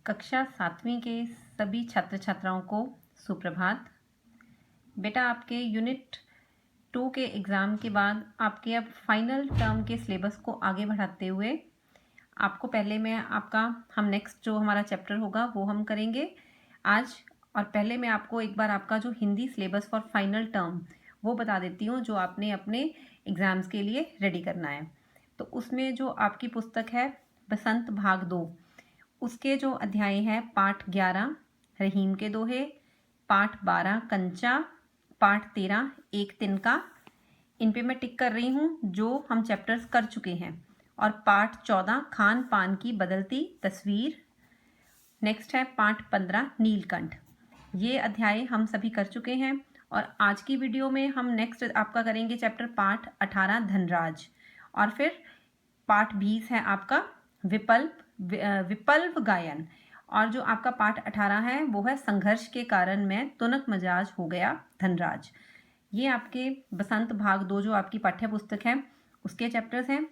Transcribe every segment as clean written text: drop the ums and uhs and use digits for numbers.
कक्षा 7वीं के सभी छात्र छात्राओं को सुप्रभात। बेटा, आपके यूनिट 2 के एग्ज़ाम के बाद आपके अब फाइनल टर्म के सिलेबस को आगे बढ़ाते हुए आपको पहले मैं हम नेक्स्ट जो हमारा चैप्टर होगा वो हम करेंगे आज। और पहले मैं आपको एक बार आपका जो Hindi syllabus for final term वो बता देती हूँ, जो आपने अपने एग्ज़ाम्स के लिए रेडी करना है। तो उसमें जो आपकी पुस्तक है बसंत भाग 2, उसके जो अध्याय हैं पाठ 11 रहीम के दोहे, पाठ 12 कंचा, पाठ 13 एक तिनका, इन पे मैं टिक कर रही हूँ जो हम चैप्टर्स कर चुके हैं। और पाठ 14 खान पान की बदलती तस्वीर। नेक्स्ट है पाठ 15 नीलकंठ। ये अध्याय हम सभी कर चुके हैं। और आज की वीडियो में हम नेक्स्ट आपका करेंगे चैप्टर पाठ 18 धनराज। और फिर पाठ 20 है आपका विपल्व गायन। और जो आपका पाठ 18 है वो है संघर्ष के कारण मैं तुनक मिजाज हो गया धनराज। ये आपके बसंत भाग 2 जो आपकी पाठ्य पुस्तक है उसके चैप्टर्स हैं।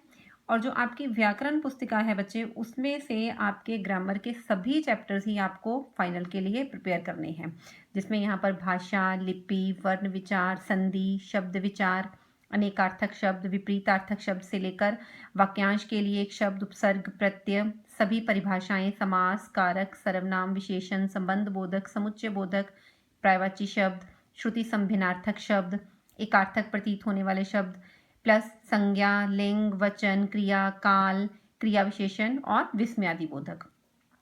और जो आपकी व्याकरण पुस्तिका है बच्चे, उसमें से आपके ग्रामर के सभी चैप्टर्स ही आपको फाइनल के लिए प्रिपेयर करने हैं, जिसमें यहाँ पर भाषा, लिपि, वर्ण विचार, संधि, शब्द विचार, अनेकार्थक शब्द, विपरीतार्थक शब्द से लेकर वाक्यांश के लिए एक शब्द, उपसर्ग, प्रत्यय, सभी परिभाषाएं, समास, कारक, सर्वनाम, विशेषण, संबंध बोधक, समुच्चय बोधक, पर्यायवाची शब्द, श्रुति संभिन्नार्थक शब्द, एकार्थक प्रतीत होने वाले शब्द, प्लस संज्ञा, लिंग, वचन, क्रिया, काल, क्रिया विशेषण और विस्मयादि बोधक।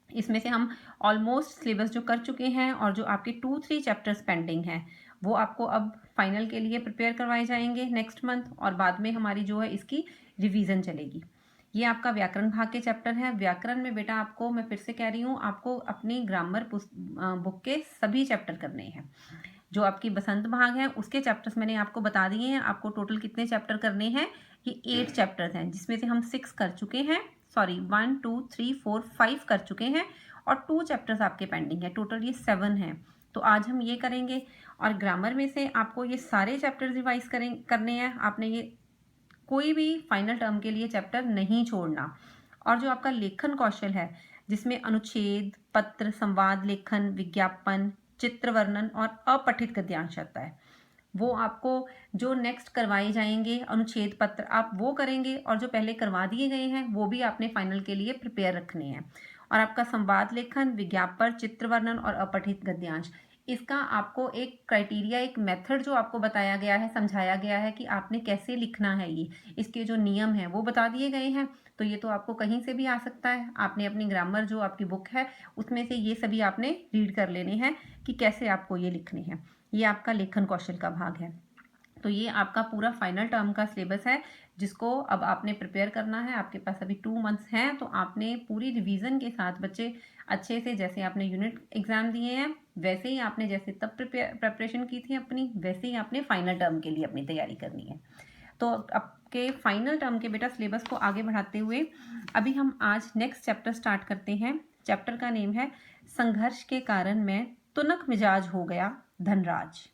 इसमें से हम ऑलमोस्ट सिलेबस जो कर चुके हैं और जो आपके 2-3 चैप्टर्स पेंडिंग हैं वो आपको अब फाइनल के लिए प्रिपेयर करवाए जाएंगे नेक्स्ट मंथ। और बाद में हमारी जो है इसकी रिवीजन चलेगी। ये आपका व्याकरण भाग के चैप्टर है। व्याकरण में बेटा आपको मैं फिर से कह रही हूँ, आपको अपनी ग्रामर बुक के सभी चैप्टर करने हैं। जो आपकी बसंत भाग है उसके चैप्टर्स मैंने आपको बता दिए हैं। आपको टोटल कितने चैप्टर करने हैं? ये 8 चैप्टर्स हैं, जिसमें से हम 6 कर चुके हैं, 1 2 3 4 5 कर चुके हैं और 2 चैप्टर्स आपके पेंडिंग है। टोटल ये 7 हैं। तो आज हम ये करेंगे। और ग्रामर में से आपको ये सारे चैप्टर्स रिवाइज करने हैं। आपने ये कोई भी फाइनल टर्म के लिए चैप्टर नहीं छोड़ना। और जो आपका लेखन कौशल है, जिसमें अनुच्छेद, पत्र, संवाद लेखन, विज्ञापन, चित्र वर्णन और अपठित गद्यांश आता है, वो आपको जो नेक्स्ट करवाए जाएंगे अनुच्छेद पत्र आप वो करेंगे। और जो पहले करवा दिए गए हैं वो भी आपने फाइनल के लिए प्रिपेयर रखने हैं। और आपका संवाद लेखन, विज्ञापन, चित्र वर्णन और अपठित गद्यांश, इसका आपको एक क्राइटेरिया, एक मेथड जो आपको बताया गया है, समझाया गया है कि आपने कैसे लिखना है, ये इसके जो नियम हैं वो बता दिए गए हैं। तो ये तो आपको कहीं से भी आ सकता है। आपने अपनी ग्रामर जो आपकी बुक है उसमें से ये सभी आपने रीड कर लेने हैं कि कैसे आपको ये लिखने हैं। ये आपका लेखन कौशल का भाग है। तो ये आपका पूरा फाइनल टर्म का सिलेबस है, जिसको अब आपने प्रिपेयर करना है। आपके पास अभी 2 मंथ्स हैं, तो आपने पूरी रिवीजन के साथ बच्चे अच्छे से, जैसे आपने यूनिट एग्जाम दिए हैं वैसे ही आपने जैसे तब प्रिपरेशन की थी अपनी, वैसे ही आपने फाइनल टर्म के लिए अपनी तैयारी करनी है। तो आपके फाइनल टर्म के बेटा सिलेबस को आगे बढ़ाते हुए अभी हम आज नेक्स्ट चैप्टर स्टार्ट करते हैं। चैप्टर का नेम है संघर्ष के कारण मैं तुनक मिजाज हो गया धनराज।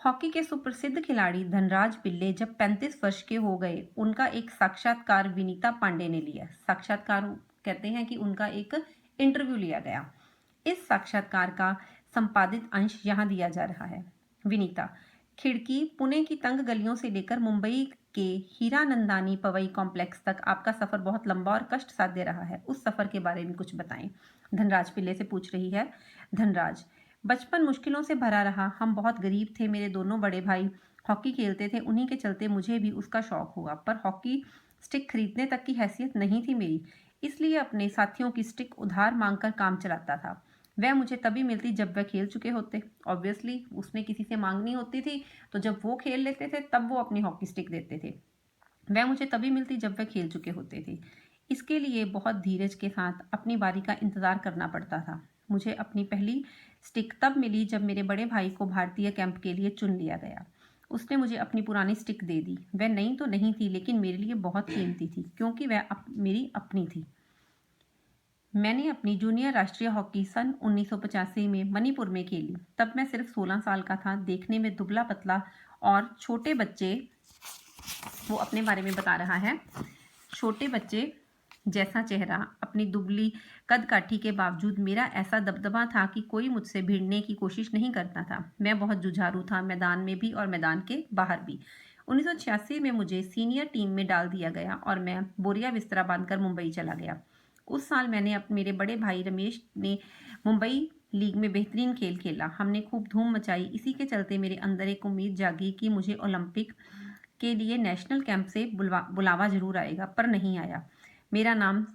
हॉकी के सुप्रसिद्ध खिलाड़ी धनराज पिल्ले जब 35 वर्ष के हो गए, उनका एक साक्षात्कार विनीता पांडे ने लिया। साक्षात्कार कहते हैं कि उनका एक इंटरव्यू लिया गया। इस साक्षात्कार का संपादित अंश यहाँ दिया जा रहा है। विनीता: खिड़की, पुणे की तंग गलियों से लेकर मुंबई के हीरानंदानी पवई कॉम्प्लेक्स तक आपका सफर बहुत लंबा और कष्ट साध्य रहा है। उस सफर के बारे में कुछ बताएं। धनराज पिल्ले से पूछ रही है। धनराज: बचपन मुश्किलों से भरा रहा। हम बहुत गरीब थे। मेरे दोनों बड़े भाई हॉकी खेलते थे, उन्हीं के चलते मुझे भी उसका शौक हुआ, पर हॉकी स्टिक खरीदने तक की हैसियत नहीं थी मेरी, इसलिए अपने साथियों की स्टिक उधार मांगकर काम चलाता था। वह मुझे तभी मिलती जब वह खेल चुके होते। ऑब्वियसली उसने किसी से मांगनी होती थी, तो जब वो खेल लेते थे तब वो अपनी हॉकी स्टिक देते थे। वह मुझे तभी मिलती जब वह खेल चुके होते थे। इसके लिए बहुत धीरज के साथ अपनी बारी का इंतज़ार करना पड़ता था। मुझे अपनी पहली स्टिक तब मिली जब मेरे बड़े भाई को भारतीय कैंप के लिए चुन लिया गया। उसने मुझे अपनी पुरानी स्टिक दे दी। वह नई तो नहीं थी, लेकिन मेरे लिए बहुत कीमती थी, क्योंकि वह मेरी अपनी थी। मैंने अपनी जूनियर राष्ट्रीय हॉकी सन 1985 में मणिपुर में खेली। तब मैं सिर्फ 16 साल का था, देखने में दुबला पतला और छोटे बच्चे, वो अपने बारे में बता रहा है, छोटे बच्चे जैसा चेहरा, अपनी दुबली कद-काठी के बावजूद मेरा ऐसा दबदबा था कि कोई मुझसे भिड़ने की कोशिश नहीं करता था। मैं बहुत जुझारू था, मैदान में भी और मैदान के बाहर भी। 1986 में मुझे सीनियर टीम में डाल दिया गया और मैं बोरिया बिस्तरा बांधकर मुंबई चला गया। उस साल मेरे बड़े भाई रमेश ने मुंबई लीग में बेहतरीन खेल खेला। हमने खूब धूम मचाई। इसी के चलते मेरे अंदर एक उम्मीद जागी कि मुझे ओलंपिक के लिए नेशनल कैंप से बुलावा जरूर आएगा, पर नहीं आया। मेरा नाम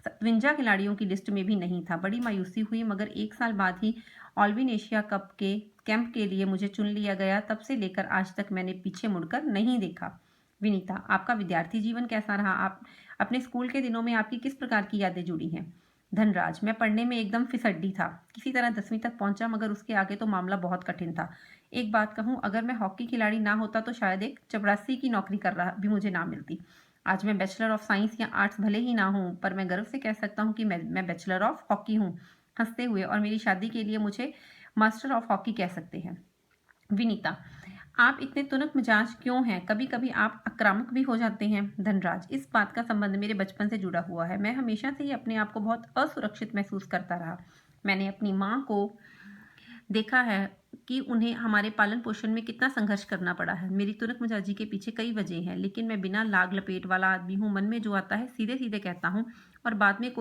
57 खिलाड़ियों की लिस्ट में भी नहीं था। बड़ी मायूसी हुई, मगर एक साल बाद ही ऑलविन एशिया कप के कैंप के लिए मुझे चुन लिया गया। तब से लेकर आज तक मैंने पीछे मुड़कर नहीं देखा। विनीता, आपका विद्यार्थी जीवन कैसा रहा? आप अपने स्कूल के दिनों में आपकी किस प्रकार की यादें जुड़ी हैं? धनराज, मैं पढ़ने में एकदम फिसड्डी था। किसी तरह 10वीं तक पहुंचा, मगर उसके आगे तो मामला बहुत कठिन था। एक बात कहूं, अगर मैं हॉकी खिलाड़ी ना होता तो शायद एक चपरासी की नौकरी कर रहा भी मुझे ना मिलती। आज मैं बैचलर ऑफ साइंस या आर्ट्स भले ही ना हूं, पर मैं गर्व से कह सकता हूं कि मैं बैचलर ऑफ हॉकी हूं। हंसते हुए, और मेरी शादी के लिए मुझे मास्टर ऑफ हॉकी कह सकते हैं। विनीता, आप इतने तुनक मिजाज क्यों हैं? कभी कभी आप आक्रामक भी हो जाते हैं। धनराज, इस बात का संबंध मेरे बचपन से जुड़ा हुआ है। मैं हमेशा से ही अपने आप को बहुत असुरक्षित महसूस करता रहा। मैंने अपनी माँ को देखा है कि उन्हें हमारे पालन पोषण में कितना संघर्ष करना पड़ा है। मेरी तुनक मिजाजी के पीछे कई वजह हैं, लेकिन मैं बिना लाग लपेट वाला आदमी हूँ। मन में जो आता है सीधे सीधे कहता हूँ, और बाद में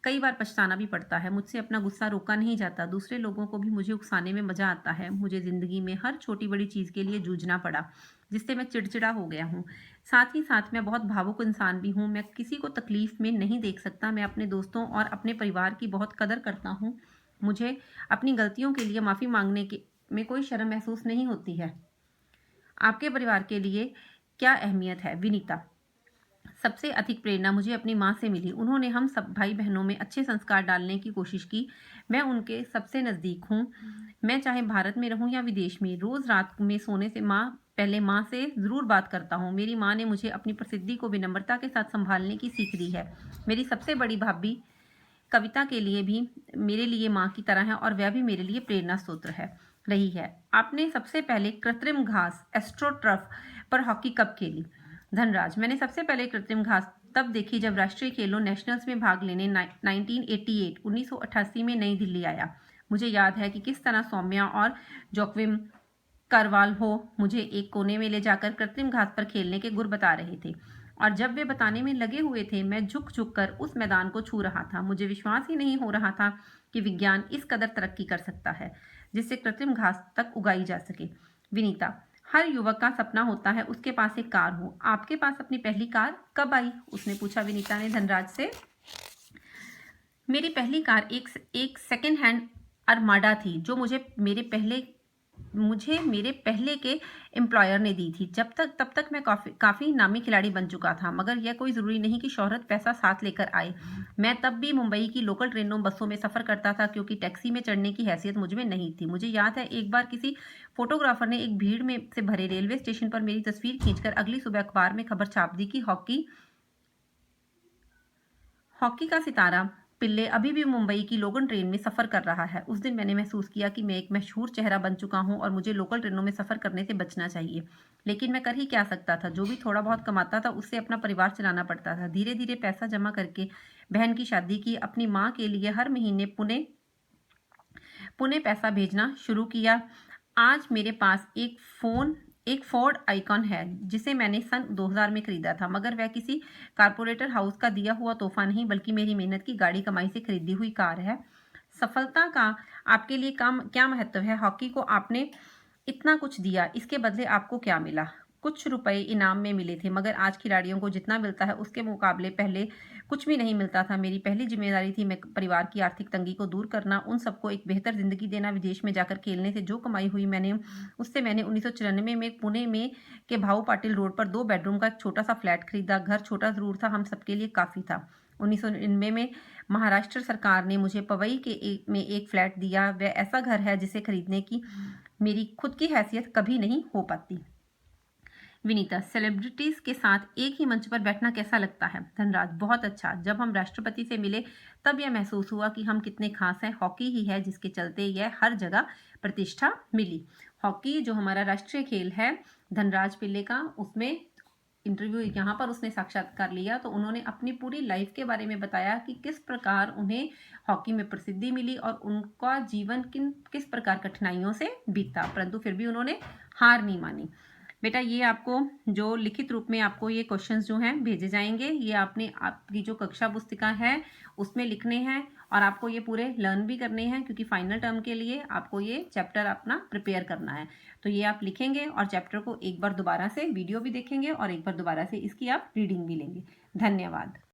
कई बार पछताना भी पड़ता है। मुझसे अपना गुस्सा रोका नहीं जाता। दूसरे लोगों को भी मुझे उकसाने में मजा आता है। मुझे जिंदगी में हर छोटी बड़ी चीज़ के लिए जूझना पड़ा, जिससे मैं चिड़चिड़ा हो गया हूँ। साथ ही साथ मैं बहुत भावुक इंसान भी हूँ। मैं किसी को तकलीफ में नहीं देख सकता। मैं अपने दोस्तों और अपने परिवार की बहुत कदर करता हूँ। मुझे अपनी गलतियों के लिए माफ़ी मांगने में कोई शर्म महसूस नहीं होती है। आपके परिवार के लिए क्या अहमियत है? विनीता, सबसे अधिक प्रेरणा मुझे अपनी माँ से मिली। उन्होंने हम सब भाई बहनों में अच्छे संस्कार डालने की कोशिश की। मैं उनके सबसे नज़दीक हूँ। मैं चाहे भारत में रहूँ या विदेश में, रोज़ रात में सोने से पहले माँ से ज़रूर बात करता हूँ। मेरी माँ ने मुझे अपनी प्रसिद्धि को विनम्रता के साथ संभालने की सीख दी है। मेरी सबसे बड़ी भाभी कविता के लिए भी मेरे लिए माँ की तरह है, और वह भी मेरे लिए प्रेरणा स्रोत रही है। आपने सबसे पहले कृत्रिम घास एस्ट्रोटर्फ पर हॉकी कब खेली? धनराज, मैंने सबसे पहले कृत्रिम घास तब देखी जब राष्ट्रीय खेलों नेशनल्स में भाग लेने 1988 में नई दिल्ली आया। मुझे याद है कि किस तरह सौम्या और जोक्विम करवाल्हो मुझे एक कोने में ले जाकर कृत्रिम घास पर खेलने के गुर बता रहे थे, और जब वे बताने में लगे हुए थे, मैं झुक झुक कर उस मैदान को छू रहा था। मुझे विश्वास ही नहीं हो रहा था कि विज्ञान इस कदर तरक्की कर सकता है, जिससे कृत्रिम घास तक उगाई जा सके। विनीता, हर युवक का सपना होता है उसके पास एक कार हो। आपके पास अपनी पहली कार कब आई? उसने पूछा विनीता ने धनराज से। मेरी पहली कार एक सेकेंड हैंड अरमाडा थी, जो मुझे मेरे पहले के एम्प्लॉयर ने दी थी। तब तक मैं काफ़ी नामी खिलाड़ी बन चुका था, मगर यह कोई ज़रूरी नहीं कि शोहरत पैसा साथ लेकर आए। मैं तब भी मुंबई की लोकल ट्रेनों बसों में सफ़र करता था, क्योंकि टैक्सी में चढ़ने की हैसियत मुझ में नहीं थी। मुझे याद है एक बार किसी फोटोग्राफर ने एक भीड़ में से भरे रेलवे स्टेशन पर मेरी तस्वीर खींचकर अगली सुबह अखबार में खबर छाप दी कि हॉकी का सितारा पिल्ले अभी भी मुंबई की लोकल ट्रेन में सफ़र कर रहा है। उस दिन मैंने महसूस किया कि मैं एक मशहूर चेहरा बन चुका हूँ और मुझे लोकल ट्रेनों में सफ़र करने से बचना चाहिए। लेकिन मैं कर ही क्या सकता था? जो भी थोड़ा बहुत कमाता था उससे अपना परिवार चलाना पड़ता था। धीरे धीरे पैसा जमा करके बहन की शादी की, अपनी माँ के लिए हर महीने पुणे पैसा भेजना शुरू किया। आज मेरे पास एक फोर्ड आइकॉन है, जिसे मैंने सन 2000 में खरीदा था, मगर वह किसी कारपोरेटर हाउस का दिया हुआ तोहफा नहीं, बल्कि मेरी मेहनत की गाड़ी कमाई से खरीदी हुई कार है। सफलता का आपके लिए क्या महत्व है? हॉकी को आपने इतना कुछ दिया, इसके बदले आपको क्या मिला? कुछ रुपए इनाम में मिले थे, मगर आज खिलाड़ियों को जितना मिलता है उसके मुकाबले पहले कुछ भी नहीं मिलता था। मेरी पहली जिम्मेदारी थी मैं परिवार की आर्थिक तंगी को दूर करना, उन सबको एक बेहतर जिंदगी देना। विदेश में जाकर खेलने से जो कमाई हुई मैंने 1994 में पुणे में के भाऊ पाटिल रोड पर 2 बेडरूम का एक छोटा सा फ्लैट खरीदा। घर छोटा जरूर था, हम सबके लिए काफ़ी था। 1999 में महाराष्ट्र सरकार ने मुझे पवई में एक फ्लैट दिया। वह ऐसा घर है जिसे खरीदने की मेरी खुद की हैसियत कभी नहीं हो पाती। विनीता, सेलिब्रिटीज के साथ एक ही मंच पर बैठना कैसा लगता है? धनराज, बहुत अच्छा। जब हम राष्ट्रपति से मिले तब यह महसूस हुआ कि हम कितने खास हैं। हॉकी ही है जिसके चलते यह हर जगह प्रतिष्ठा मिली। हॉकी जो हमारा राष्ट्रीय खेल है धनराज पिल्ले का, उसमें इंटरव्यू यहाँ पर उसने साक्षात्कार लिया तो उन्होंने अपनी पूरी लाइफ के बारे में बताया कि किस प्रकार उन्हें हॉकी में प्रसिद्धि मिली और उनका जीवन किस प्रकार कठिनाइयों से बीता, परंतु फिर भी उन्होंने हार नहीं मानी। बेटा ये आपको जो लिखित रूप में आपको ये क्वेश्चंस जो हैं भेजे जाएंगे, ये आपने आपकी जो कक्षा पुस्तिका है उसमें लिखने हैं और आपको ये पूरे लर्न भी करने हैं, क्योंकि फाइनल टर्म के लिए आपको ये चैप्टर अपना प्रिपेयर करना है। तो ये आप लिखेंगे और चैप्टर को एक बार दोबारा से वीडियो भी देखेंगे और एक बार दोबारा से इसकी आप रीडिंग भी लेंगे। धन्यवाद।